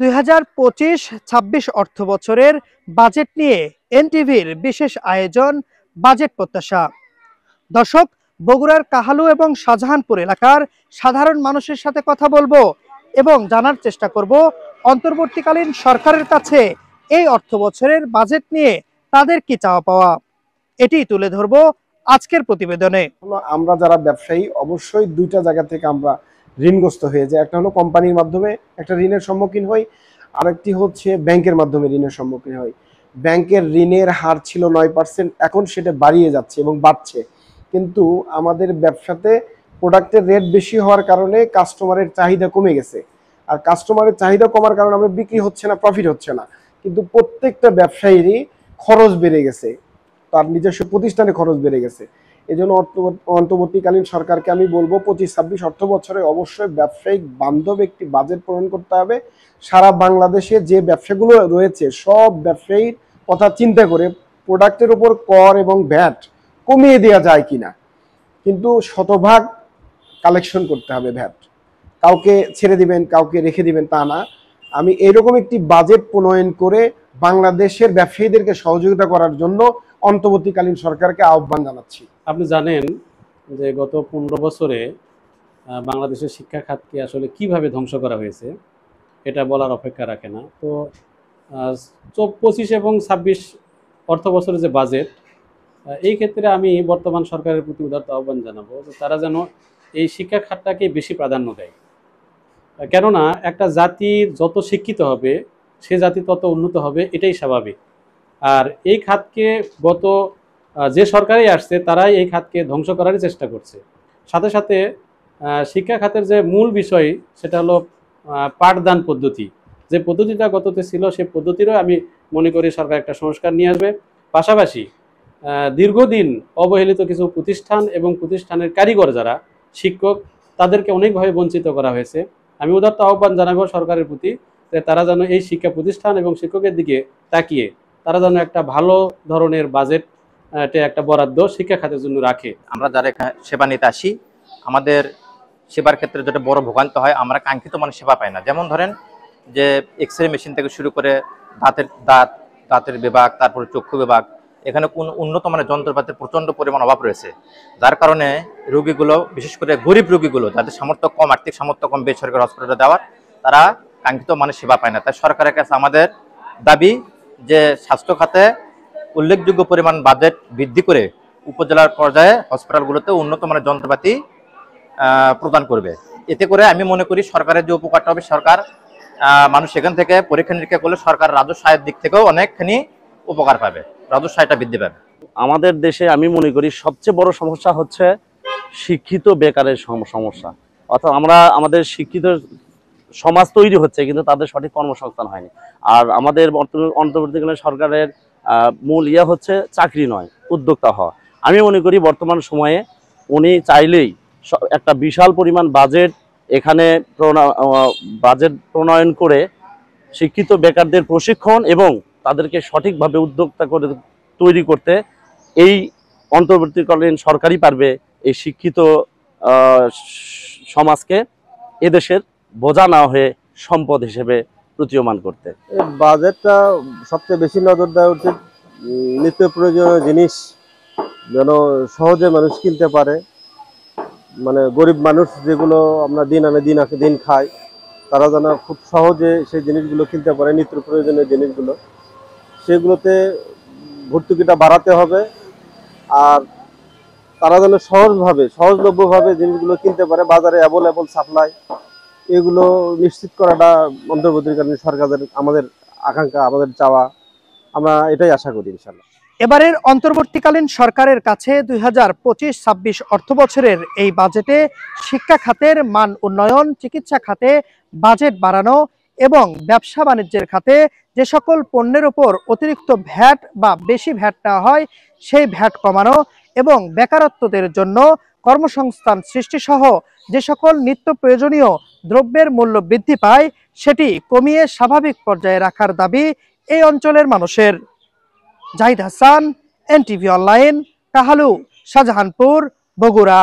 2025-26 অর্থ বছরের বাজেট নিয়ে এনটিভির বিশেষ আয়োজন বাজেট প্রত্যাশা। দর্শক, বগুড়ার কাহালু এবং শাহজাহানপুর এলাকার সাধারণ মানুষের সাথে কথা বলবো এবং জানার চেষ্টা করব অন্তর্বর্তীকালীন সরকারের কাছে এই অর্থ বছরের বাজেট নিয়ে তাদের কি চাওয়া পাওয়া, এটি তুলে ধরবো আজকের প্রতিবেদনে। আমরা যারা ব্যবসায়ী অবশ্যই দুইটা জায়গা থেকে আমরা ঋণগ্রস্ত হয়ে যাই। একটা হলো কোম্পানির মাধ্যমে একটা ঋণের সম্মুখীন হই, আরেকটি হচ্ছে ব্যাংকের মাধ্যমে ঋণের সম্মুখীন হই। ব্যাংকের ঋণের হার ছিল 9%, এখন সেটা বাড়িয়ে যাচ্ছে এবং বাড়ছে। কিন্তু আমাদের ব্যবসাতে প্রোডাক্টের রেট বেশি হওয়ার কারণে কাস্টমারের চাহিদা কমে গেছে, আর কাস্টমারের চাহিদা কমার কারণে আমাদের বিক্রি হচ্ছে না, প্রফিট হচ্ছে না। কিন্তু প্রত্যেকটা ব্যবসায়ীরই খরচ বেড়ে গেছে, তার নিজস্ব প্রতিষ্ঠানে খরচ বেড়ে গেছে। এই জন্য অন্তর্বর্তীকালীন সরকারকে আমি বলবো 25-26 অর্থ বছরে অবশ্যই ব্যবসায়িক বান্ধব একটি বাজেট প্রণয়ন করতে হবে। সারা বাংলাদেশে যে ব্যবসাগুলো রয়েছে সব ব্যবসায়ীর কথা চিন্তা করে প্রোডাক্টের উপর কর এবং ভ্যাট কমিয়ে দেওয়া যায় কিনা, কিন্তু শতভাগ কালেকশন করতে হবে ভ্যাট। কাউকে ছেড়ে দিবেন, কাউকে রেখে দিবেন তা না। আমি এরকম একটি বাজেট প্রণয়ন করে বাংলাদেশের ব্যবসায়ীদেরকে সহযোগিতা করার জন্য অন্তর্বর্তীকালীন সরকারকে আহ্বান জানাচ্ছি। আপনি জানেন যে গত 15 বছরে বাংলাদেশের শিক্ষা খাতকে আসলে কিভাবে ধ্বংস করা হয়েছে এটা বলার অপেক্ষা রাখে না। তো 25 এবং 26 অর্থ বছরের যে বাজেট, এই ক্ষেত্রে আমি বর্তমান সরকারের প্রতি উদাত্ত আহ্বান জানাবো যে তারা যেন এই শিক্ষা খাতটাকে বেশি প্রাধান্য দেয়। কেননা একটা জাতি যত শিক্ষিত হবে সে জাতি তত উন্নত হবে, এটাই স্বাভাবিক। আর এই খাতকে গত যে সরকারই আসছে তারাই এই খাতকে ধ্বংস করারই চেষ্টা করছে। সাথে সাথে শিক্ষা খাতের যে মূল বিষয় সেটা হলো পাঠদান পদ্ধতি, যে পদ্ধতিটা গততে ছিল সেই পদ্ধতিরও আমি মনে করি সরকার একটা সংস্কার নিয়ে আসবে। পাশাপাশি দীর্ঘদিন অবহেলিত কিছু প্রতিষ্ঠান এবং প্রতিষ্ঠানের কারিগর যারা শিক্ষক, তাদেরকে অনেকভাবে বঞ্চিত করা হয়েছে। আমি উদাত্ত আহ্বান জানাবো সরকারের প্রতি যে তারা যেন এই শিক্ষা প্রতিষ্ঠান এবং শিক্ষকের দিকে তাকিয়ে তারা যেন একটা ভালো ধরনের বাজেট একটা বরাদ্দ শিক্ষা খাতের জন্য রাখে। আমরা যারা এখানে সেবা নিতে আসি, আমাদের সেবার ক্ষেত্রে যেটা বড় ভোগান্তি হয়, আমরা কাঙ্ক্ষিত মানে সেবা পাই না। যেমন ধরেন যে এক্সরে মেশিন থেকে শুরু করে দাঁতের বিভাগ, তারপরে চক্ষু বিভাগ, এখানে কোন উন্নত মানের যন্ত্রপাতির প্রচণ্ড পরিমাণ অভাব রয়েছে, যার কারণে রোগীগুলো, বিশেষ করে গরিব রোগীগুলো যাদের সামর্থ্য কম, আর্থিক সামর্থ্য কম বেসরকারি হসপিটালে দেওয়ার, তারা কাঙ্ক্ষিত মানে সেবা পায় না। তাই সরকারের কাছে আমাদের দাবি যে স্বাস্থ্য খাতে উল্লেখযোগ্য পরিমাণ বাজেট বৃদ্ধি করে উপজেলার পর্যায়ে হসপিটালগুলোতে উন্নত মানের যন্ত্রপাতি প্রদান করবে। এতে করে আমি মনে করি সরকারের যে উপকারটা হবে, সরকার মানুষ সেখান থেকে পরীক্ষা নিরীক্ষা করলে সরকার রাজস্ব আয়ের দিক থেকেও অনেকখানি উপকার পাবে, রাজস্ব আয়টা বৃদ্ধি পাবে। আমাদের দেশে আমি মনে করি সবচেয়ে বড় সমস্যা হচ্ছে শিক্ষিত বেকারের সমস্যা। অর্থাৎ আমাদের শিক্ষিত সমাজ তৈরি হচ্ছে কিন্তু তাদের সঠিক কর্মসংস্থান হয়নি। আর আমাদের অন্তর্বর্তীকালীন সরকারের মূল হচ্ছে চাকরি নয়, উদ্যোক্তা হওয়া। আমি মনে করি বর্তমান সময়ে উনি চাইলেই একটা বিশাল পরিমাণ বাজেট এখানে বাজেট প্রণয়ন করে শিক্ষিত বেকারদের প্রশিক্ষণ এবং তাদেরকে সঠিকভাবে উদ্যোক্তা করে তৈরি করতে এই অন্তর্বর্তীকালীন সরকারই পারবে এই শিক্ষিত সমাজকে এদেশের বোঝা না হয়ে সম্পদ হিসেবে প্রতীয়মান করতে। বাজেটটা সবচেয়ে বেশি নজর দেওয়া উচিত নিত্য প্রয়োজনীয় জিনিস যেন সহজে মানুষ কিনতে পারে। মানে গরিব মানুষ যেগুলো আমরা দিন আনে দিন খাই, তারা যেন খুব সহজে সেই জিনিসগুলো কিনতে পারে, নিত্য প্রয়োজনীয় জিনিসগুলো। সেগুলোতে ভর্তুকিটা বাড়াতে হবে, আর তারা যেন সহজলভ্যভাবে জিনিসগুলো কিনতে পারে। বাজারে অ্যাভেলেবল সাপ্লাই, এগুলো নিশ্চিত করাটা অন্তর্বর্তীকালীন সরকারের আমাদের আকাঙ্ক্ষা, আমাদের চাওয়া। আমরা এটাই আশা করি ইনশাআল্লাহ। এবারের অন্তর্বর্তীকালীন সরকারের কাছে 2025-26 অর্থ বছরের এই বাজেটে শিক্ষা খাতের মান উন্নয়ন, চিকিৎসা খাতে বাজেট বাড়ানো এবং ব্যবসা বাণিজ্যের খাতে যে সকল পণ্যের উপর অতিরিক্ত ভ্যাট বা বেশি ভ্যাট নেওয়া হয় সেই ভ্যাট কমানো এবং বেকারত্বদের জন্য কর্মসংস্থান সৃষ্টি সহ যে সকল নিত্য প্রয়োজনীয় দ্রব্যের মূল্য বৃদ্ধি পায় সেটি কমিয়ে স্বাভাবিক পর্যায়ে রাখার দাবি এই অঞ্চলের মানুষের। Zahid Hasan, NTV online, Kahalu, Shahjahanpur, Bogura.